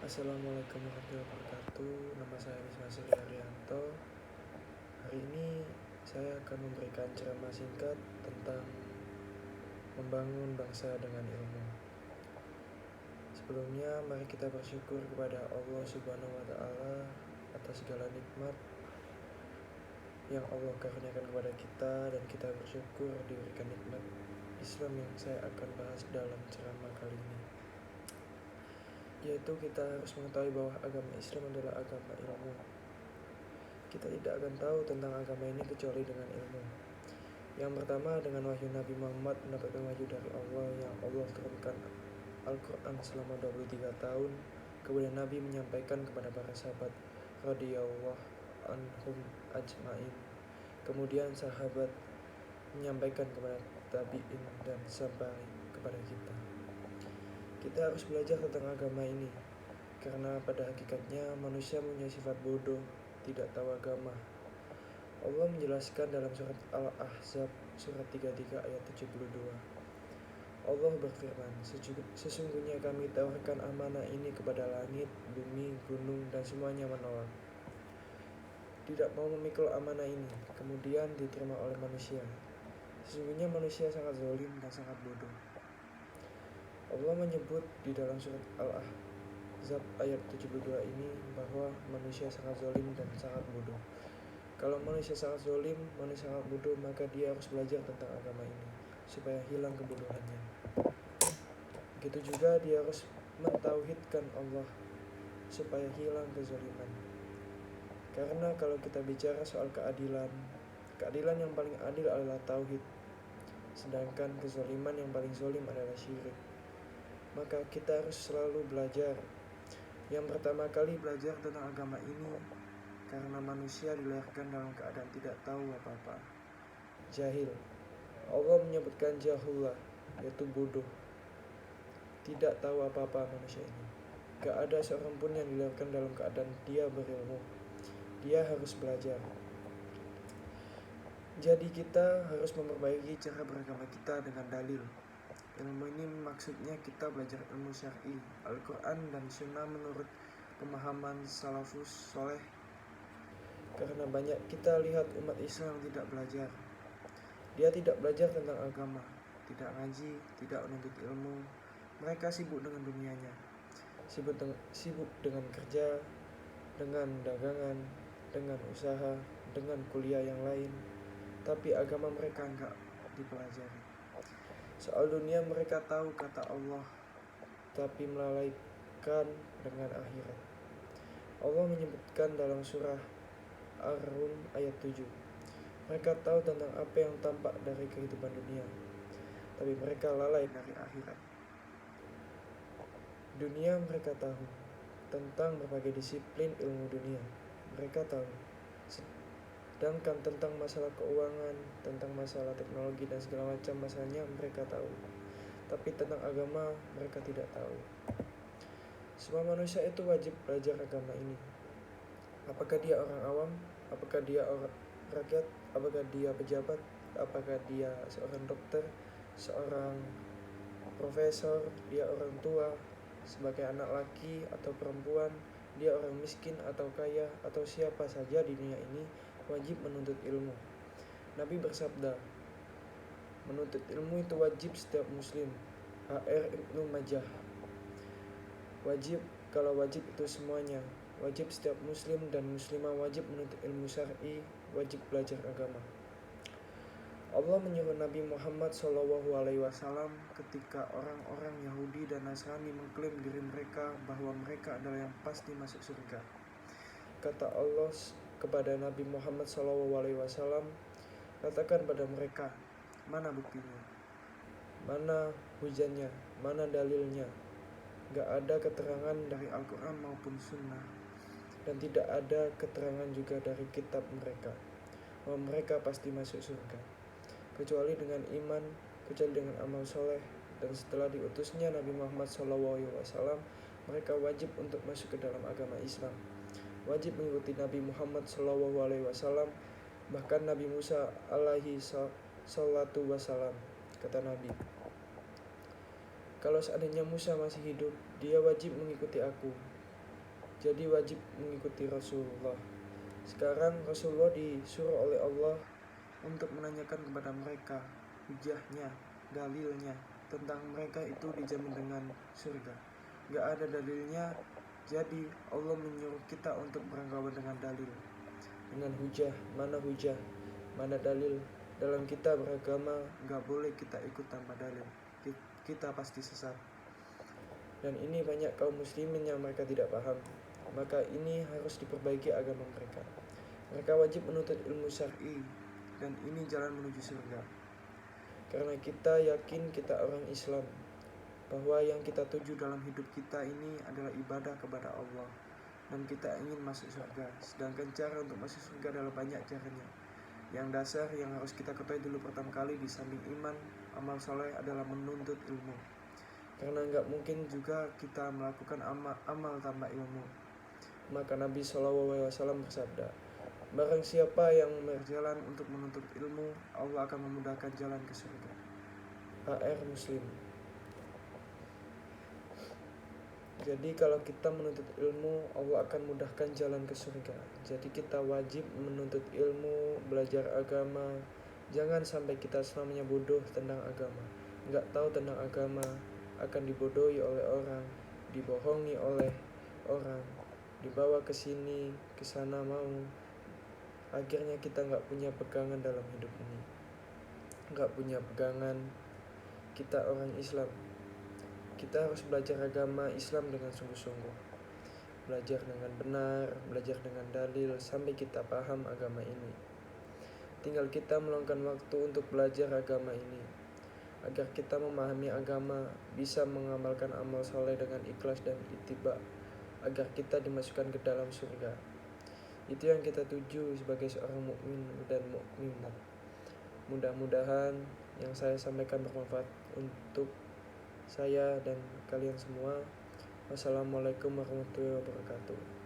Assalamualaikum warahmatullahi wabarakatuh. Nama saya Wisma Suryanto. Hari ini saya akan memberikan ceramah singkat tentang membangun bangsa dengan ilmu. Sebelumnya, mari kita bersyukur kepada Allah Subhanahu wa Ta'ala atas segala nikmat yang Allah karuniakan kepada kita, dan kita bersyukur diberikan nikmat Islam yang saya akan bahas dalam ceramah kali ini, yaitu kita harus mengetahui bahwa agama Islam adalah agama ilmu. Kita tidak akan tahu tentang agama ini kecuali dengan ilmu. Yang pertama, dengan wahyu Nabi Muhammad mendapatkan wahyu dari Allah yang Allah turunkan Al-Quran selama 23 tahun. Kemudian Nabi menyampaikan kepada para sahabat radhiyallahu anhum ajmain. Kemudian sahabat menyampaikan kepada tabi'in dan sampai kepada kita. Kita harus belajar tentang agama ini, karena pada hakikatnya manusia punya sifat bodoh, tidak tahu agama. Allah menjelaskan dalam surat Al-Ahzab surat 33 ayat 72. Allah berfirman, sesungguhnya kami tawarkan amanah ini kepada langit, bumi, gunung, dan semuanya menolak. Tidak mau memikul amanah ini, kemudian diterima oleh manusia. Sesungguhnya manusia sangat zalim dan sangat bodoh. Allah menyebut di dalam surat Al-Ahzab ayat 72 ini bahwa manusia sangat zalim dan sangat bodoh. Kalau manusia sangat zalim, manusia sangat bodoh, maka dia harus belajar tentang agama ini supaya hilang kebodohannya. Begitu juga dia harus mentauhidkan Allah supaya hilang kezaliman. Karena kalau kita bicara soal keadilan yang paling adil adalah tauhid, sedangkan kezaliman yang paling zalim adalah syirik. Maka kita harus selalu belajar. Yang pertama kali belajar tentang agama ini karena manusia dilahirkan dalam keadaan tidak tahu apa-apa, jahil. Allah menyebutkan jahulah, yaitu bodoh, tidak tahu apa-apa manusia ini. Gak ada seorang pun yang dilahirkan dalam keadaan dia berilmu. Dia harus belajar. Jadi kita harus memperbaiki cara beragama kita dengan dalil. Ilmu ini maksudnya kita belajar ilmu syar'i, Al-Quran dan Sunnah menurut pemahaman salafus soleh. Karena banyak kita lihat umat Islam yang tidak belajar. Dia tidak belajar tentang agama, tidak ngaji, tidak menuntut ilmu. Mereka sibuk dengan dunianya, sibuk dengan kerja, dengan dagangan, dengan usaha, dengan kuliah yang lain. Tapi agama mereka enggak dipelajari. Soal dunia mereka tahu kata Allah, tapi melalaikan dengan akhirat. Allah menyebutkan dalam surah Ar-Rum ayat 7. Mereka tahu tentang apa yang tampak dari kehidupan dunia, tapi mereka lalai dari akhirat. Dunia mereka tahu tentang berbagai disiplin ilmu dunia. Mereka tahu. Sedangkan tentang masalah keuangan, tentang masalah teknologi dan segala macam masalahnya mereka tahu. Tapi tentang agama mereka tidak tahu. Semua manusia itu wajib belajar agama ini. Apakah dia orang awam, apakah dia orang rakyat, apakah dia pejabat, apakah dia seorang dokter, seorang profesor, dia orang tua, sebagai anak laki atau perempuan, dia orang miskin atau kaya, atau siapa saja di dunia ini wajib menuntut ilmu. Nabi bersabda, menuntut ilmu itu wajib setiap muslim. HR Ibnu Majah. Wajib, kalau wajib itu semuanya. Wajib setiap muslim dan muslimah wajib menuntut ilmu syar'i, wajib belajar agama. Allah menyuruh Nabi Muhammad SAW ketika orang-orang Yahudi dan Nasrani mengklaim diri mereka bahwa mereka adalah yang pasti masuk surga. Kata Allah kepada Nabi Muhammad SAW, katakan pada mereka, mana buktinya? Mana hujannya? Mana dalilnya? Gak ada keterangan dari Al-Quran maupun Sunnah, dan tidak ada keterangan juga dari kitab mereka bahwa mereka pasti masuk surga, kecuali dengan iman, kecuali dengan amal soleh. Dan setelah diutusnya Nabi Muhammad SAW, mereka wajib untuk masuk ke dalam agama Islam, wajib mengikuti Nabi Muhammad SAW. Bahkan Nabi Musa alaihi salatu wassalam, kata Nabi, kalau seandainya Musa masih hidup, dia wajib mengikuti aku. jadi wajib mengikuti Rasulullah. Sekarang Rasulullah disuruh oleh Allah untuk menanyakan kepada mereka hujahnya, dalilnya tentang mereka itu dijamin dengan surga. Gak ada dalilnya, jadi Allah menyuruh kita untuk beranggapan dengan dalil, dengan hujah. Mana dalil? Dalam kita beragama gak boleh kita ikut tanpa dalil, kita pasti sesat. Dan ini banyak kaum muslimin yang mereka tidak paham. Maka ini harus diperbaiki agama mereka. Mereka wajib menuntut ilmu syar'i, dan ini jalan menuju surga. Karena kita yakin kita orang Islam, bahwa yang kita tuju dalam hidup kita ini adalah ibadah kepada Allah, dan kita ingin masuk surga. Sedangkan cara untuk masuk surga adalah banyak caranya. Yang dasar yang harus kita ketahui dulu pertama kali di samping iman, amal soleh adalah menuntut ilmu. Karena nggak mungkin juga kita melakukan amal tanpa ilmu. Maka Nabi SAW bersabda, barang siapa yang berjalan untuk menuntut ilmu, Allah akan memudahkan jalan ke surga. HR Muslim. Jadi kalau kita menuntut ilmu, Allah akan mudahkan jalan ke surga. Jadi kita wajib menuntut ilmu, belajar agama. Jangan sampai kita selamanya bodoh tentang agama, nggak tahu tentang agama, akan dibodohi oleh orang, dibohongi oleh orang, dibawa ke sini, ke sana mau. Akhirnya kita nggak punya pegangan dalam hidup ini, nggak punya pegangan. Kita orang Islam, kita harus belajar agama Islam dengan sungguh-sungguh, belajar dengan benar, belajar dengan dalil sampai kita paham agama ini. Tinggal kita meluangkan waktu untuk belajar agama ini, agar kita memahami agama, bisa mengamalkan amal soleh dengan ikhlas dan ittiba, agar kita dimasukkan ke dalam surga. Itu yang kita tuju sebagai seorang mukmin dan mukminat. Mudah-mudahan yang saya sampaikan bermanfaat untuk saya dan kalian semua. Wassalamualaikum warahmatullahi wabarakatuh.